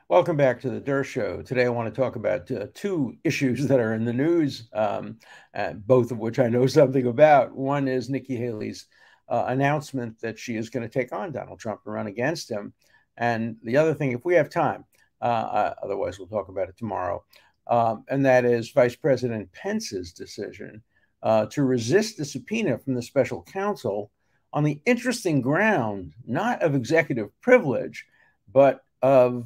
Welcome back to the Dershow. Today, I want to talk about two issues that are in the news, both of which I know something about. One is Nikki Haley's announcement that she is going to take on Donald Trump and run against him. And the other thing, if we have time, otherwise we'll talk about it tomorrow, and that is Vice President Pence's decision to resist the subpoena from the special counsel on the interesting ground, not of executive privilege, but of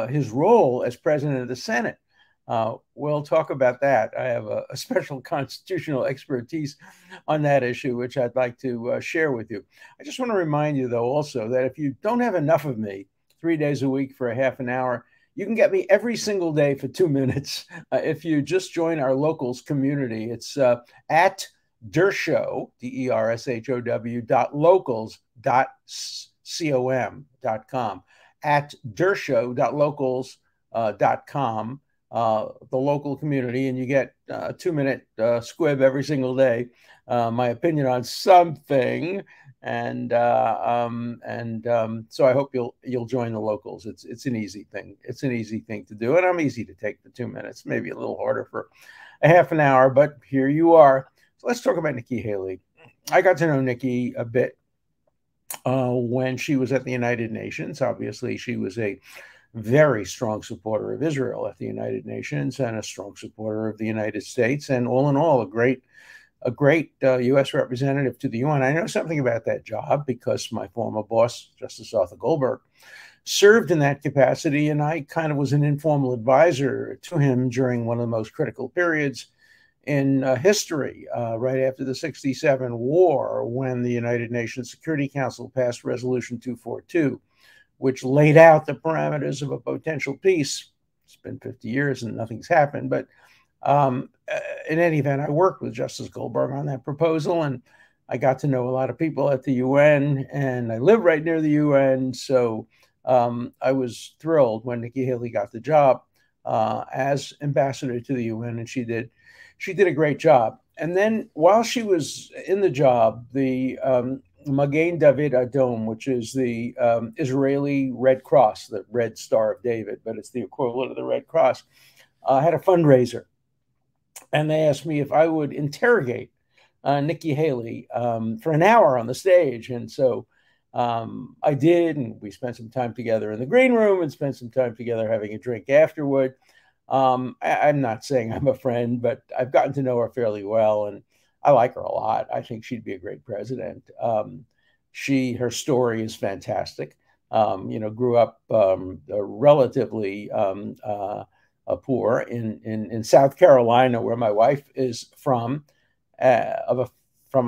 his role as president of the Senate. We'll talk about that. I have a special constitutional expertise on that issue, which I'd like to share with you. I just want to remind you, though, also that if you don't have enough of me 3 days a week for a half an hour, you can get me every single day for 2 minutes if you just join our locals community. It's at Dershow, DERSHOW.locals.com, at Dershow.locals.com, the local community, and you get a 2-minute squib every single day, my opinion on something, and so I hope you'll join the locals. It's an easy thing. It's an easy thing to do, and I'm easy to take the 2 minutes. Maybe a little harder for a half an hour, but here you are. So let's talk about Nikki Haley. I got to know Nikki a bit when she was at the United Nations. Obviously, she was a very strong supporter of Israel at the United Nations and a strong supporter of the United States, and all in all, a great U.S. representative to the UN. I know something about that job because my former boss, Justice Arthur Goldberg, served in that capacity, and I kind of was an informal advisor to him during one of the most critical periods in history, right after the '67 war, when the United Nations Security Council passed Resolution 242, which laid out the parameters of a potential peace. It's been 50 years and nothing's happened, but in any event, I worked with Justice Goldberg on that proposal, and I got to know a lot of people at the UN, and I live right near the UN, so I was thrilled when Nikki Haley got the job as ambassador to the UN, and she did a great job. And then while she was in the job, the Magen David Adom, which is the Israeli Red Cross, the Red Star of David, but it's the equivalent of the Red Cross, had a fundraiser. And they asked me if I would interrogate Nikki Haley for an hour on the stage. And so I did, and we spent some time together in the green room and spent some time together having a drink afterward. I'm not saying I'm a friend, but I've gotten to know her fairly well, and I like her a lot. I think she'd be a great president. Her story is fantastic. Grew up relatively poor in South Carolina, where my wife is from a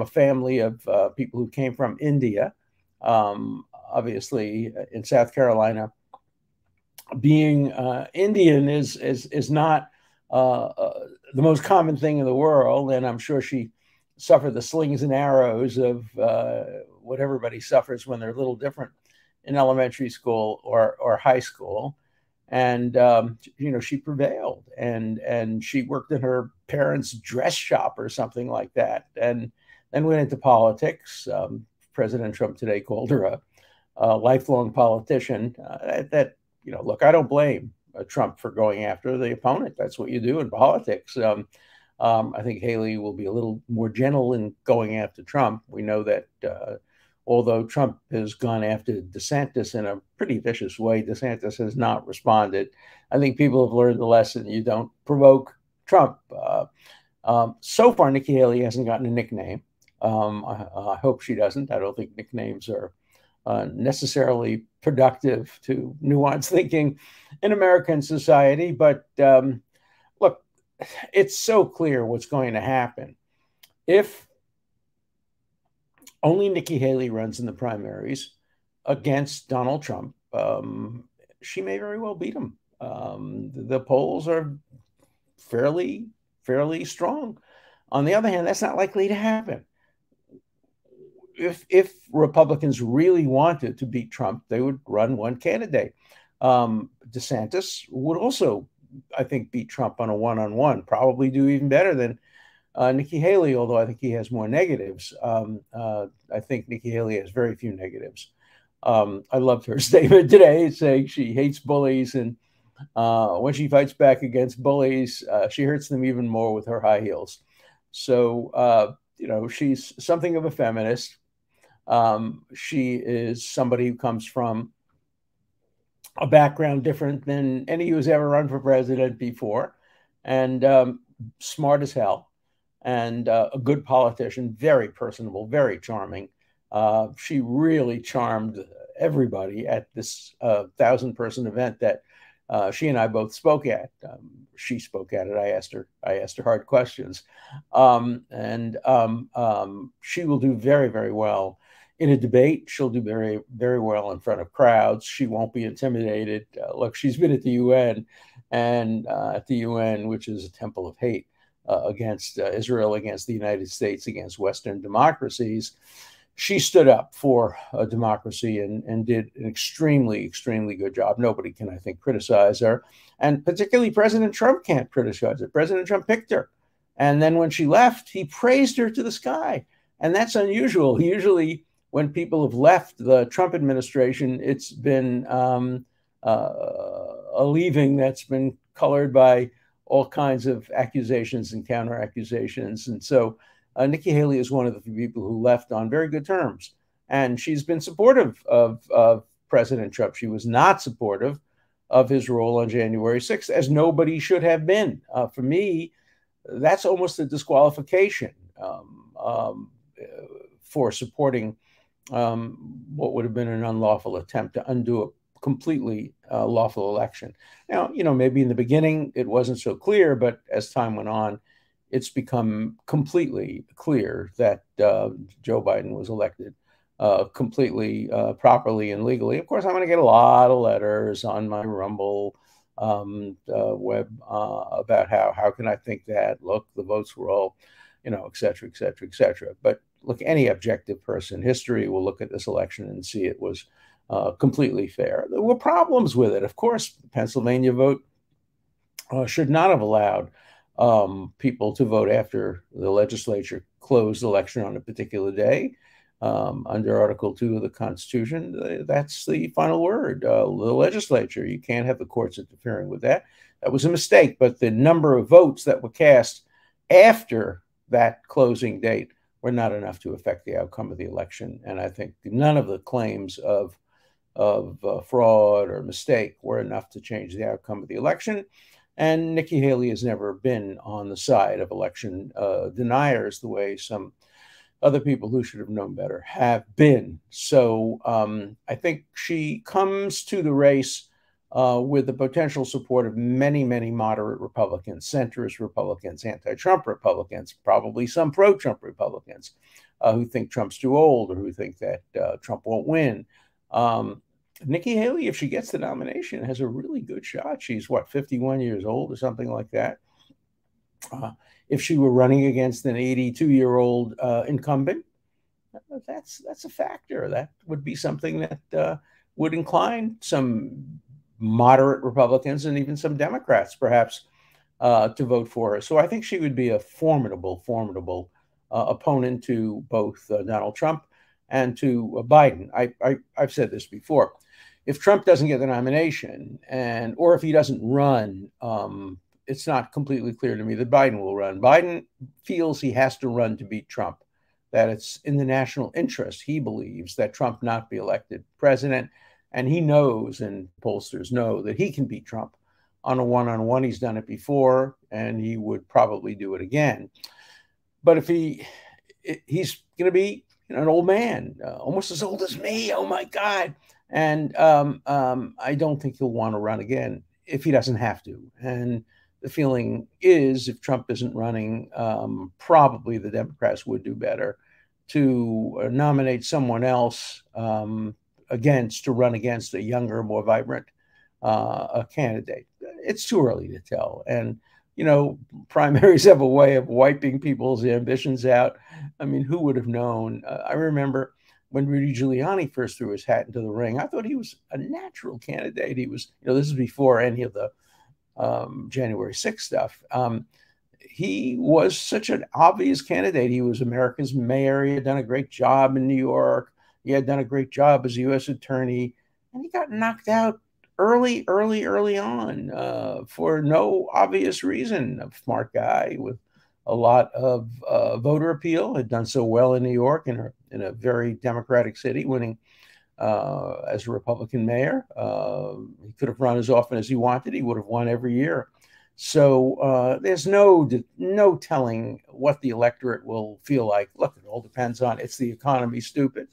family of people who came from India. Obviously, in South Carolina, being Indian is not the most common thing in the world, and I'm sure she suffered the slings and arrows of what everybody suffers when they're a little different in elementary school or high school. And she prevailed, and she worked in her parents' dress shop or something like that, and then went into politics. President Trump today called her a lifelong politician. Look, I don't blame Trump for going after the opponent. That's what you do in politics. I think Haley will be a little more gentle in going after Trump. We know that although Trump has gone after DeSantis in a pretty vicious way, DeSantis has not responded. I think people have learned the lesson. You don't provoke Trump. So far, Nikki Haley hasn't gotten a nickname. I hope she doesn't. I don't think nicknames are necessarily productive to nuanced thinking in American society. But look, it's so clear what's going to happen. If only Nikki Haley runs in the primaries against Donald Trump, she may very well beat him. The polls are fairly strong. On the other hand, that's not likely to happen. If Republicans really wanted to beat Trump, they would run one candidate. DeSantis would also, I think, beat Trump on a one-on-one, probably do even better than Nikki Haley, although I think he has more negatives. I think Nikki Haley has very few negatives. I loved her statement today saying she hates bullies, and when she fights back against bullies, she hurts them even more with her high heels. So, she's something of a feminist. She is somebody who comes from a background different than any who's ever run for president before, and smart as hell, and a good politician, very personable, very charming. She really charmed everybody at this 1,000-person event that she and I both spoke at. She spoke at it. I asked her hard questions, and she will do very, very well in a debate. She'll do very, very well in front of crowds. She won't be intimidated. Look, she's been at the UN, and at the UN, which is a temple of hate against Israel, against the United States, against Western democracies. She stood up for a democracy and did an extremely, extremely good job. Nobody can, I think, criticize her. And particularly President Trump can't criticize her. President Trump picked her. And then when she left, he praised her to the sky. And that's unusual. Usually when people have left the Trump administration, it's been a leaving that's been colored by all kinds of accusations and counter accusations. And so Nikki Haley is one of the few people who left on very good terms. And she's been supportive of President Trump. She was not supportive of his role on January 6th, as nobody should have been. For me, that's almost a disqualification for supporting what would have been an unlawful attempt to undo a completely lawful election. Now, maybe in the beginning it wasn't so clear, but as time went on, it's become completely clear that Joe Biden was elected completely properly and legally. Of course, I'm going to get a lot of letters on my Rumble web about how can I think that? Look, the votes were all, et cetera, et cetera, et cetera. But look, any objective person, history will look at this election and see it was completely fair. There were problems with it. Of course, the Pennsylvania vote should not have allowed people to vote after the legislature closed the election on a particular day. Under Article 2 of the Constitution, that's the final word, the legislature. You can't have the courts interfering with that. That was a mistake, but the number of votes that were cast after that closing date were not enough to affect the outcome of the election. And I think none of the claims of fraud or mistake were enough to change the outcome of the election. And Nikki Haley has never been on the side of election deniers the way some other people who should have known better have been. So I think she comes to the race with the potential support of many, many moderate Republicans, centrist Republicans, anti-Trump Republicans, probably some pro-Trump Republicans who think Trump's too old or who think that Trump won't win. Nikki Haley, if she gets the nomination, has a really good shot. She's, 51 years old or something like that. If she were running against an 82-year-old incumbent, that's a factor. That would be something that would incline some moderate Republicans and even some Democrats, perhaps, to vote for her. So I think she would be a formidable opponent to both Donald Trump and to Biden. I've said this before. If Trump doesn't get the nomination, or if he doesn't run, it's not completely clear to me that Biden will run. Biden feels he has to run to beat Trump, that it's in the national interest, he believes, that Trump not be elected president. And he knows, and pollsters know, that he can beat Trump on a one-on-one. He's done it before, and he would probably do it again. But if he's going to be an old man, almost as old as me, oh my God. And I don't think he'll want to run again if he doesn't have to. And the feeling is, if Trump isn't running, probably the Democrats would do better to nominate someone else to run against a younger, more vibrant candidate. It's too early to tell. And, primaries have a way of wiping people's ambitions out. I mean, who would have known? I remember when Rudy Giuliani first threw his hat into the ring, I thought he was a natural candidate. He was, this is before any of the January 6th stuff. He was such an obvious candidate. He was America's mayor. He had done a great job in New York. He had done a great job as a U.S. attorney, and he got knocked out early on for no obvious reason. A smart guy with a lot of voter appeal, had done so well in New York in a very Democratic city, winning as a Republican mayor. He could have run as often as he wanted. He would have won every year. So there's no telling what the electorate will feel like. Look, it all depends on, it's the economy, stupid.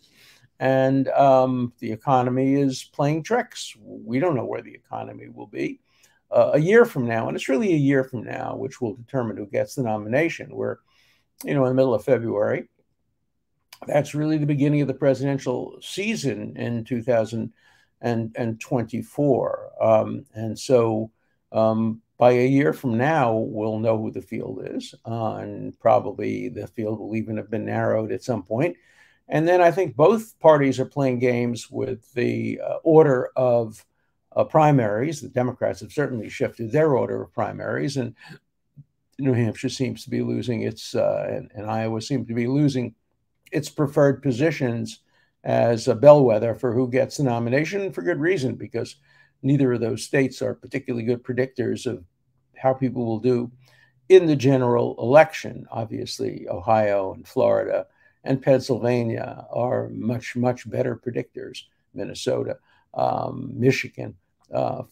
And the economy is playing tricks. We don't know where the economy will be a year from now. And it's really a year from now, which will determine who gets the nomination. We're, in the middle of February. That's really the beginning of the presidential season in 2024. And so by a year from now, we'll know who the field is. And probably the field will even have been narrowed at some point. And then I think both parties are playing games with the order of primaries. The Democrats have certainly shifted their order of primaries. And New Hampshire seems to be losing its, and Iowa seems to be losing its preferred positions as a bellwether for who gets the nomination, for good reason, because neither of those states are particularly good predictors of how people will do in the general election. Obviously, Ohio and Florida and Pennsylvania are much, much better predictors, Minnesota, Michigan,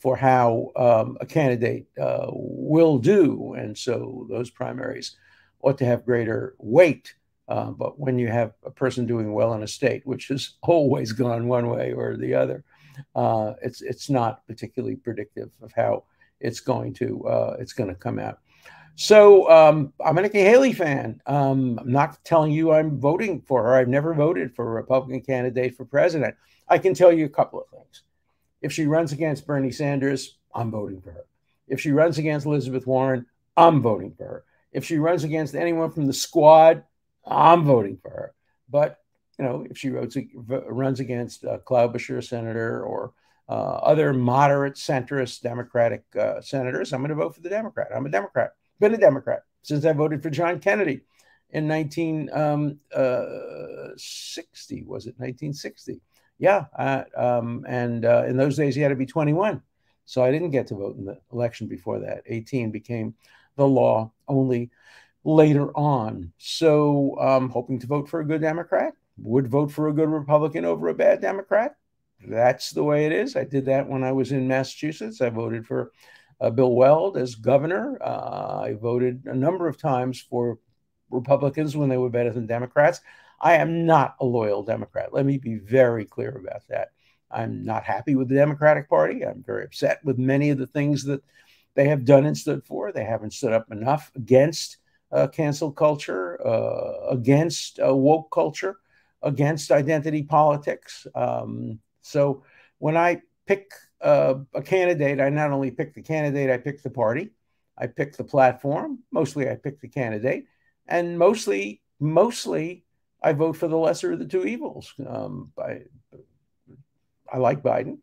for how a candidate will do. And so those primaries ought to have greater weight. But when you have a person doing well in a state, which has always gone one way or the other, it's not particularly predictive of how it's going to come out. So I'm a Nikki Haley fan. I'm not telling you I'm voting for her. I've never voted for a Republican candidate for president. I can tell you a couple of things. If she runs against Bernie Sanders, I'm voting for her. If she runs against Elizabeth Warren, I'm voting for her. If she runs against anyone from the squad, I'm voting for her. But, if she runs against Klobuchar, senator, or other moderate centrist Democratic senators, I'm going to vote for the Democrat. I'm a Democrat. Been a Democrat since I voted for John Kennedy in 1960. Was it 1960? Yeah. And in those days, you had to be 21. So I didn't get to vote in the election before that. 18 became the law only later on. So I'm hoping to vote for a good Democrat. Would vote for a good Republican over a bad Democrat. That's the way it is. I did that when I was in Massachusetts. I voted for Bill Weld as governor. I voted a number of times for Republicans when they were better than Democrats. I am not a loyal Democrat. Let me be very clear about that. I'm not happy with the Democratic Party. I'm very upset with many of the things that they have done and stood for. They haven't stood up enough against cancel culture, against woke culture, against identity politics. So when I pick a candidate, I not only pick the candidate, I pick the party, I pick the platform. Mostly I pick the candidate, and mostly I vote for the lesser of the two evils. I like Biden,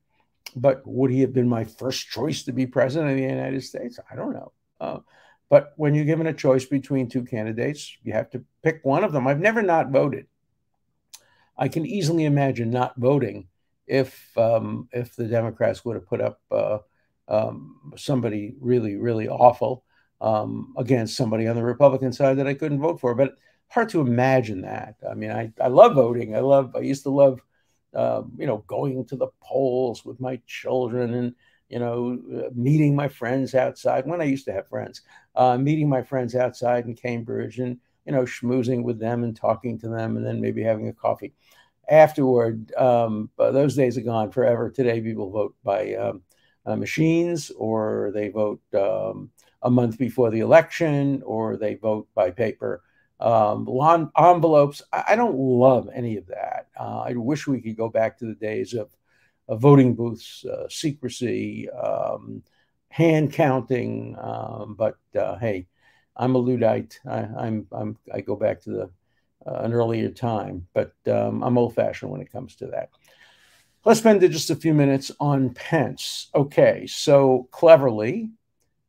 but would he have been my first choice to be president of the United States? I don't know. But when you're given a choice between two candidates, you have to pick one of them. I've never not voted. I can easily imagine not voting if the Democrats would have put up somebody really, really awful against somebody on the Republican side that I couldn't vote for. But hard to imagine that. I mean, I love voting. I used to love, going to the polls with my children and, meeting my friends outside when I used to have friends, meeting my friends outside in Cambridge and, schmoozing with them and talking to them and then maybe having a coffee afterward. Those days are gone forever. Today, people vote by machines, or they vote a month before the election, or they vote by paper. Envelopes. I don't love any of that. I wish we could go back to the days of voting booths, secrecy, hand counting. But hey, I'm a Luddite. I go back to an earlier time, but I'm old-fashioned when it comes to that. Let's spend just a few minutes on Pence. Okay, so cleverly,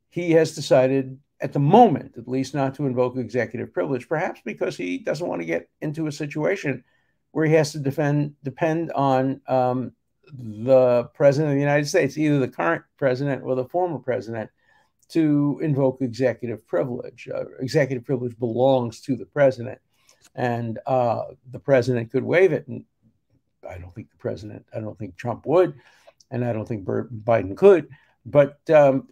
he has decided at the moment, at least, not to invoke executive privilege, perhaps because he doesn't want to get into a situation where he has to depend on the president of the United States, either the current president or the former president, to invoke executive privilege. Executive privilege belongs to the president, and the president could waive it. And I don't think Trump would, and I don't think Biden could, but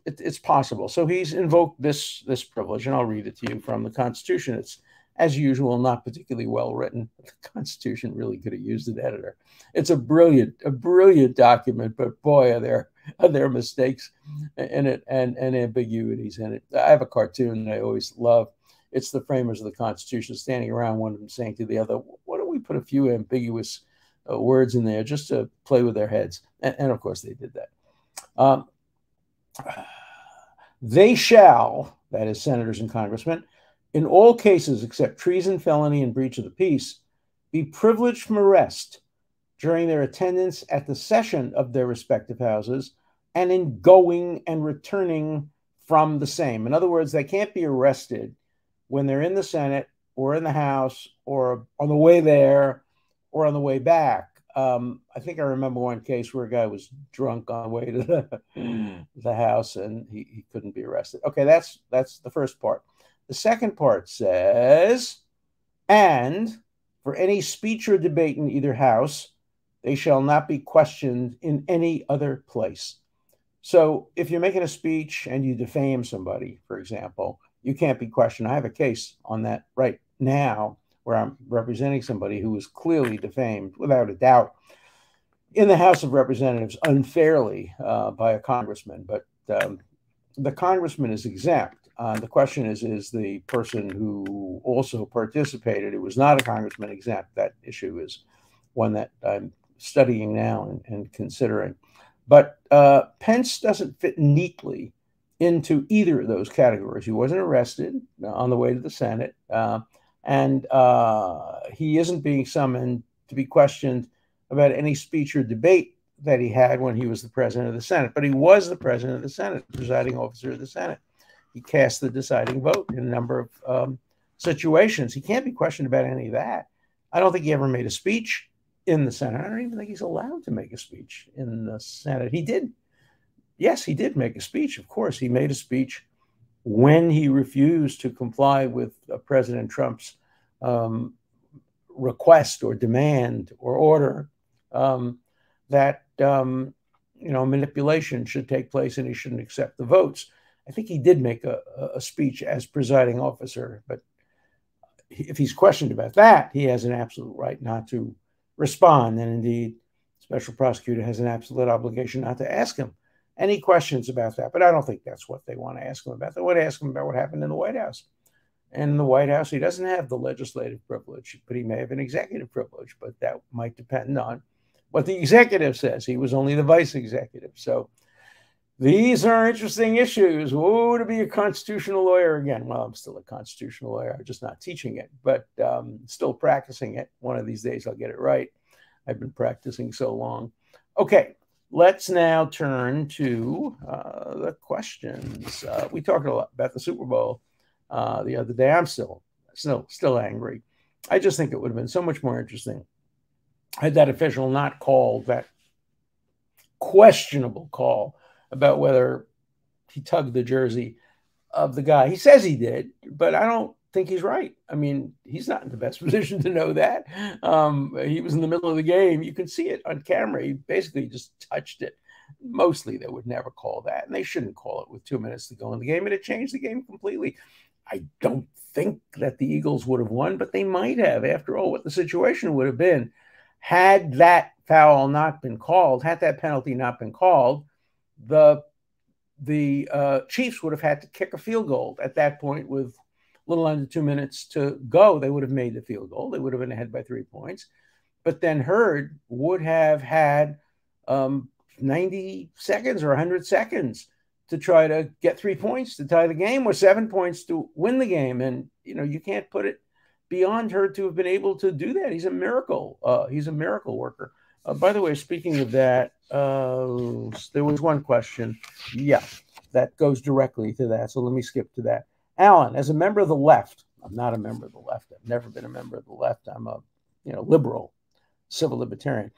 it's possible. So he's invoked this privilege, and I'll read it to you from the Constitution. It's, as usual, not particularly well written. The Constitution really could have used an editor. It's a brilliant document, but boy, are there mistakes in it and ambiguities in it. I have a cartoon that I always love. It's the framers of the Constitution standing around, one of them saying to the other, "Why don't we put a few ambiguous words in there just to play with their heads?" And of course, they did that. They shall, that is, senators and congressmen, in all cases except treason, felony, and breach of the peace, be privileged from arrest during their attendance at the session of their respective houses and in going and returning from the same. In other words, they can't be arrested when they're in the Senate or in the House or on the way there or on the way back. I think I remember one case where a guy was drunk on the way to the House and he couldn't be arrested. Okay, that's the first part. The second part says, and for any speech or debate in either house, they shall not be questioned in any other place. So if you're making a speech and you defame somebody, for example, you can't be questioned. I have a case on that right now where I'm representing somebody who was clearly defamed, without a doubt, in the House of Representatives unfairly by a congressman. But the congressman is exempt. The question is the person who also participated, who was not a congressman, exempt? That issue is one that I'm studying now and considering. But Pence doesn't fit neatly into either of those categories. He wasn't arrested on the way to the Senate, and he isn't being summoned to be questioned about any speech or debate that he had when he was the president of the Senate. But he was the president of the Senate, presiding officer of the Senate. He cast the deciding vote in a number of situations. He can't be questioned about any of that. I don't think he ever made a speech in the Senate. I don't even think he's allowed to make a speech in the Senate. He did. Yes, he did make a speech. Of course, he made a speech when he refused to comply with President Trump's request or demand or order that manipulation should take place and he shouldn't accept the votes. I think he did make a speech as presiding officer, but if he's questioned about that, he has an absolute right not to respond. And indeed, special prosecutor has an absolute obligation not to ask him any questions about that. But I don't think that's what they want to ask him about. They want to ask him about what happened in the White House. And in the White House, he doesn't have the legislative privilege, but he may have an executive privilege. But that might depend on what the executive says. He was only the vice executive. So these are interesting issues. Whoa, to be a constitutional lawyer again. Well, I'm still a constitutional lawyer. I'm just not teaching it, but still practicing it. One of these days I'll get it right. I've been practicing so long. Okay, let's now turn to the questions. We talked a lot about the Super Bowl the other day. I'm still angry. I just think it would have been so much more interesting had that official not called that questionable call about whether he tugged the jersey of the guy. He says he did, but I don't think he's right. I mean, he's not in the best position to know that. He was in the middle of the game. You can see it on camera. He basically just touched it. Mostly they would never call that, and they shouldn't call it with 2 minutes to go in the game, and it changed the game completely. I don't think that the Eagles would have won, but they might have. After all, what the situation would have been had that foul not been called, had that penalty not been called, the Chiefs would have had to kick a field goal at that point with a little under 2 minutes to go. They would have made the field goal. They would have been ahead by 3 points. But then Hurd would have had 90 seconds or 100 seconds to try to get 3 points to tie the game, or 7 points to win the game. And, you can't put it beyond Hurd to have been able to do that. He's a miracle. He's a miracle worker. By the way, speaking of that, there was one question. Yeah, that goes directly to that. So let me skip to that. Alan, as a member of the left, I'm not a member of the left. I've never been a member of the left. I'm a liberal. civil libertarian.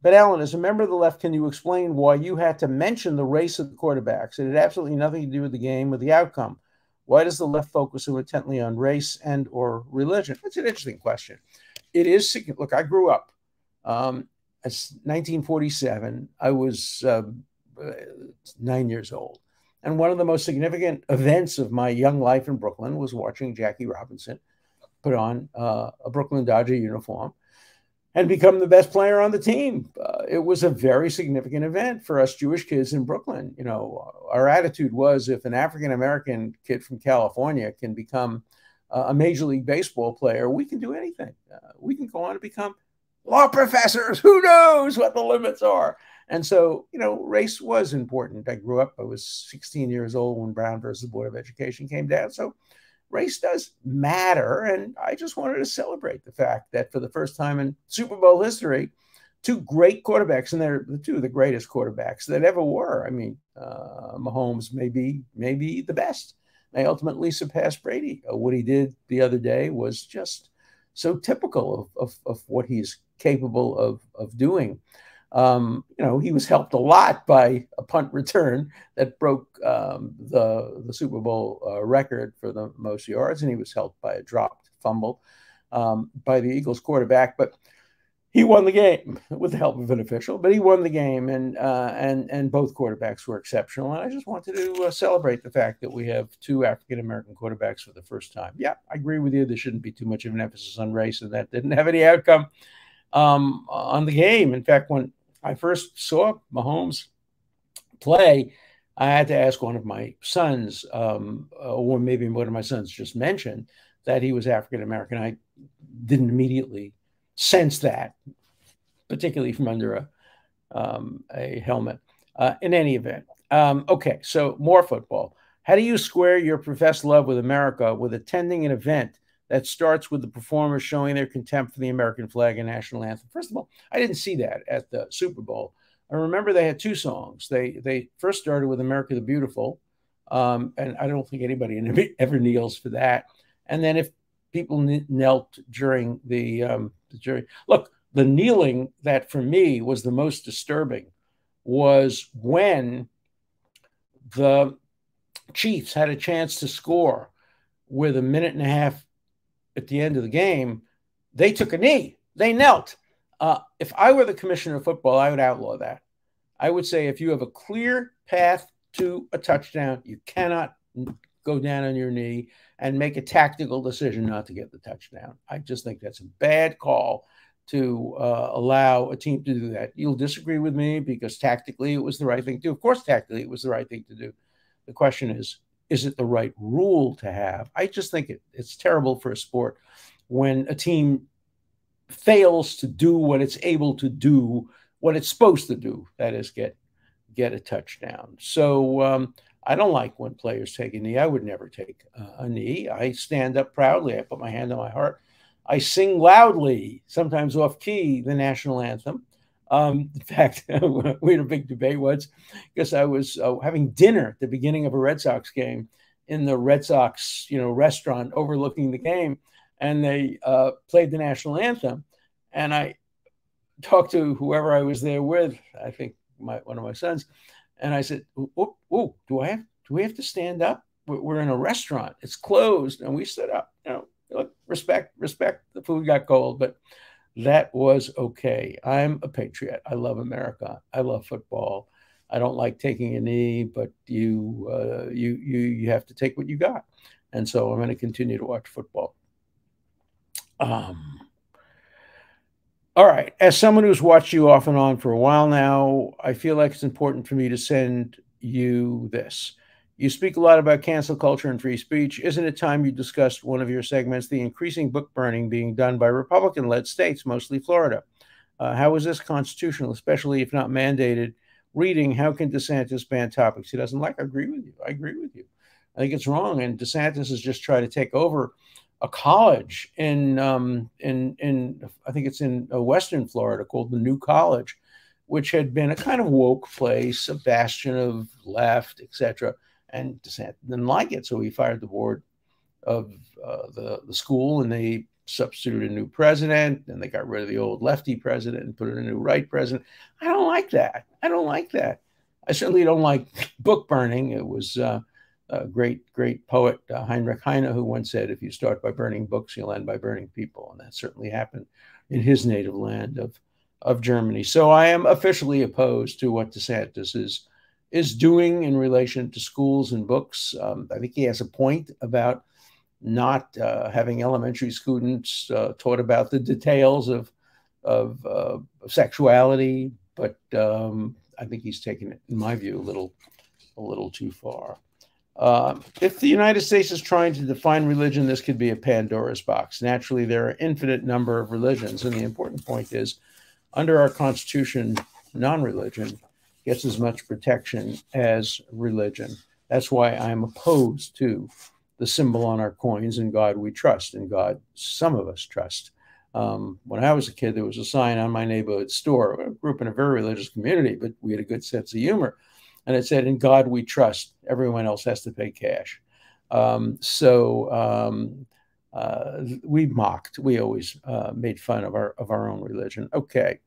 But Alan, as a member of the left, can you explain why you had to mention the race of the quarterbacks? It had absolutely nothing to do with the game or the outcome. Why does the left focus so intently on race and or religion? It's an interesting question. It is, look, I grew up. It's 1947. I was 9 years old. And one of the most significant events of my young life in Brooklyn was watching Jackie Robinson put on a Brooklyn Dodger uniform and become the best player on the team. It was a very significant event for us Jewish kids in Brooklyn. You know, our attitude was, if an African-American kid from California can become a Major League Baseball player, we can do anything. We can go on to become law professors. Who knows what the limits are? And so, you know, race was important. I grew up, I was 16 years old when Brown versus Board of Education came down. So race does matter. And I just wanted to celebrate the fact that for the first time in Super Bowl history, two great quarterbacks, and they're two of the greatest quarterbacks that ever were. I mean, Mahomes may be the best. They ultimately surpassed Brady. What he did the other day was just so typical of what he's capable of doing. You know, he was helped a lot by a punt return that broke the Super Bowl record for the most yards, and he was helped by a dropped fumble by the Eagles quarterback. But he won the game with the help of an official. But he won the game, and both quarterbacks were exceptional. And I just wanted to celebrate the fact that we have two African American quarterbacks for the first time. Yeah, I agree with you. There shouldn't be too much of an emphasis on race, and that didn't have any outcome on the game. In fact, when I first saw Mahomes play, I had to ask one of my sons, or maybe one of my sons just mentioned that he was African American. I didn't immediately sense that, particularly from under a helmet. In any event, okay, so more football. How do you square your professed love with America with attending an event that starts with the performers showing their contempt for the American flag and national anthem? First of all, I didn't see that at the Super Bowl. I remember they had two songs. They first started with America the Beautiful, and I don't think anybody ever kneels for that. And then if people knelt during the jury, look, the kneeling that for me was the most disturbing was when the Chiefs had a chance to score with a minute and a half at the end of the game. They took a knee. They knelt. If I were the commissioner of football, I would outlaw that. I would say if you have a clear path to a touchdown, you cannot go down on your knee and make a tactical decision not to get the touchdown. I just think that's a bad call to allow a team to do that. You'll disagree with me because tactically it was the right thing to do. Of course, tactically it was the right thing to do. The question is it the right rule to have? I just think it's terrible for a sport when a team fails to do what it's able to do, what it's supposed to do, that is get a touchdown. So I don't like when players take a knee. I would never take a knee. I stand up proudly. I put my hand on my heart. I sing loudly, sometimes off key, the national anthem. In fact, we had a big debate once because I was having dinner at the beginning of a Red Sox game in the Red Sox, restaurant overlooking the game, and they played the national anthem. And I talked to whoever I was there with, I think one of my sons, and I said, "Oh, do we have to stand up? We're in a restaurant. It's closed." And we stood up. Look, respect. The food got cold, but that was okay. I'm a patriot. I love America. I love football. I don't like taking a knee, but you have to take what you got. And so I'm going to continue to watch football. All right. As someone who's watched you off and on for a while now, I feel like it's important for me to send you this. You speak a lot about cancel culture and free speech. Isn't it time you discussed one of your segments, the increasing book burning being done by Republican-led states, mostly Florida? How is this constitutional, especially if not mandated? Reading, how can DeSantis ban topics he doesn't like? I agree with you. I think it's wrong. And DeSantis has just tried to take over a college in I think it's in Western Florida called the New College, which had been a kind of woke place, a bastion of left, etc. And DeSantis didn't like it, so he fired the board of the school, and they substituted a new president, and they got rid of the old lefty president and put in a new right president. I don't like that. I don't like that. I certainly don't like book burning. It was a great poet, Heinrich Heine, who once said, if you start by burning books, you'll end by burning people. And that certainly happened in his native land of Germany. So I am officially opposed to what DeSantis is doing in relation to schools and books. I think he has a point about not having elementary students taught about the details of sexuality, but I think he's taken it, in my view, a little too far. If the United States is trying to define religion, this could be a Pandora's box. Naturally, there are an infinite number of religions, and the important point is, under our Constitution, non-religion gets as much protection as religion. That's why I'm opposed to the symbol on our coins, "In God we trust." In God, some of us trust. When I was a kid, there was a sign on my neighborhood store. I grew up in a very religious community, but we had a good sense of humor. And it said, "In God we trust. Everyone else has to pay cash." We mocked. We always made fun of our own religion. Okay.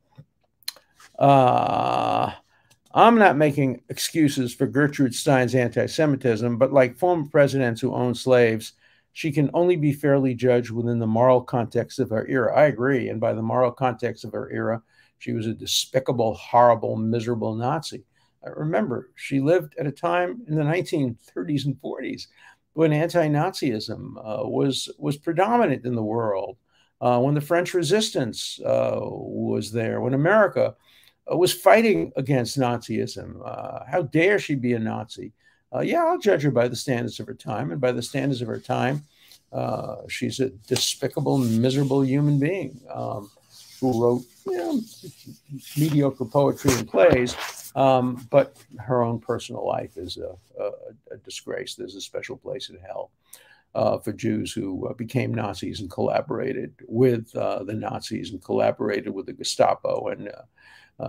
I'm not making excuses for Gertrude Stein's anti-Semitism, but like former presidents who owned slaves, she can only be fairly judged within the moral context of her era. I agree. And by the moral context of her era, she was a despicable, horrible, miserable Nazi. Remember, she lived at a time in the 1930s and 40s when anti-Nazism was predominant in the world, when the French resistance was there, when America was fighting against Nazism. How dare she be a Nazi? Yeah, I'll judge her by the standards of her time, and by the standards of her time, she's a despicable, miserable human being who wrote mediocre poetry and plays, but her own personal life is a disgrace. There's a special place in hell for Jews who became Nazis and collaborated with the Nazis and collaborated with the Gestapo, and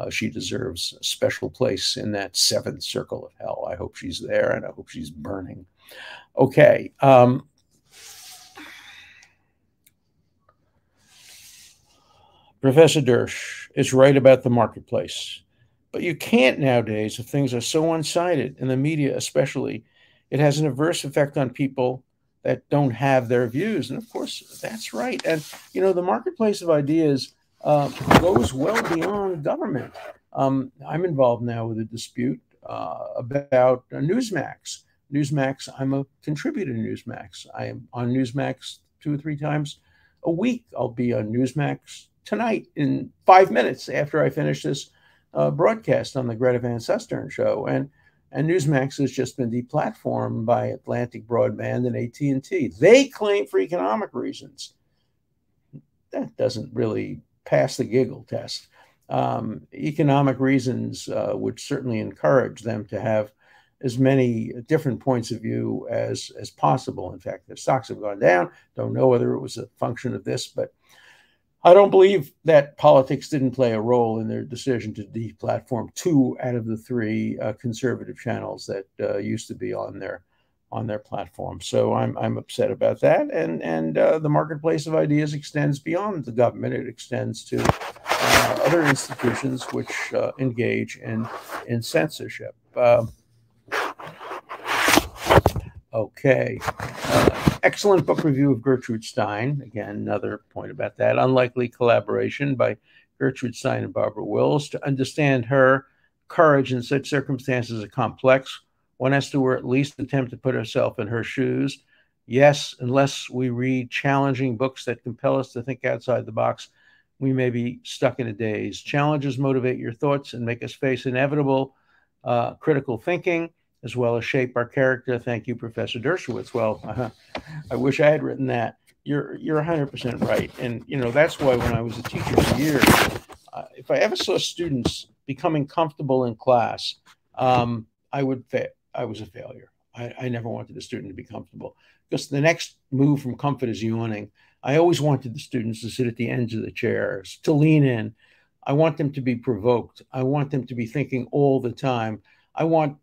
she deserves a special place in that seventh circle of hell. I hope she's there, and I hope she's burning. Okay. Professor Dersh is right about the marketplace, but you can't nowadays if things are so one-sided, in the media especially. It has an adverse effect on people that don't have their views. And of course, that's right. And, the marketplace of ideas goes well beyond government. I'm involved now with a dispute about Newsmax. Newsmax, I'm a contributor to Newsmax. I am on Newsmax 2 or 3 times a week. I'll be on Newsmax tonight in 5 minutes after I finish this broadcast on the Greta Van Susteren show. And Newsmax has just been deplatformed by Atlantic Broadband and AT&T. They claim for economic reasons. That doesn't really pass the giggle test. Economic reasons would certainly encourage them to have as many different points of view as possible. In fact, their stocks have gone down. Don't know whether it was a function of this, but I don't believe that politics didn't play a role in their decision to deplatform 2 out of the 3 conservative channels that used to be on their platform. So I'm upset about that. And the marketplace of ideas extends beyond the government. It extends to other institutions which engage in censorship. Okay. Excellent book review of Gertrude Stein. Again, another point about that. Unlikely collaboration by Gertrude Stein and Barbara Wills. To understand her, courage in such circumstances is complex. One has to, or at least attempt to put herself in her shoes. Yes, unless we read challenging books that compel us to think outside the box, we may be stuck in a daze. Challenges motivate your thoughts and make us face inevitable critical thinking, as well as shape our character. Thank you, Professor Dershowitz. Well, I wish I had written that. You're 100% right. And, that's why when I was a teacher for years, if I ever saw students becoming comfortable in class, I would I was a failure. I never wanted a student to be comfortable, because the next move from comfort is yawning. I always wanted the students to sit at the ends of the chairs, to lean in. I want them to be provoked. I want them to be thinking all the time. I want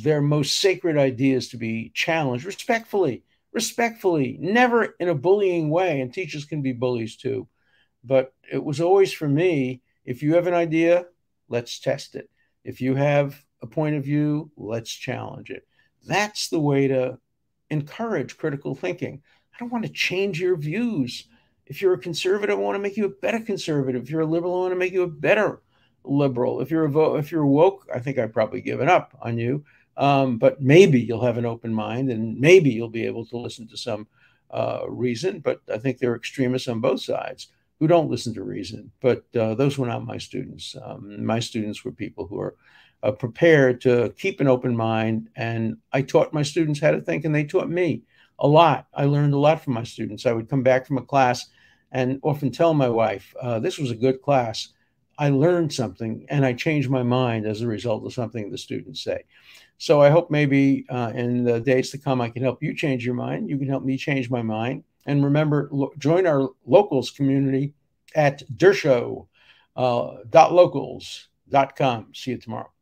their most sacred ideas to be challenged respectfully. respectfully, never in a bullying way. And teachers can be bullies too. But it was always for me, if you have an idea, let's test it. If you have a point of view, let's challenge it. That's the way to encourage critical thinking. I don't want to change your views. If you're a conservative, I want to make you a better conservative. If you're a liberal, I want to make you a better liberal. If you're woke, I think I've probably given up on you. But maybe you'll have an open mind, and maybe you'll be able to listen to some reason. But I think there are extremists on both sides who don't listen to reason. But those were not my students. My students were people who are prepared to keep an open mind. And I taught my students how to think, and they taught me a lot. I learned a lot from my students. I would come back from a class and often tell my wife, this was a good class. I learned something, and I changed my mind as a result of something the students say. So I hope maybe in the days to come, I can help you change your mind. You can help me change my mind. And remember, join our locals community at Dershow.locals.com. See you tomorrow.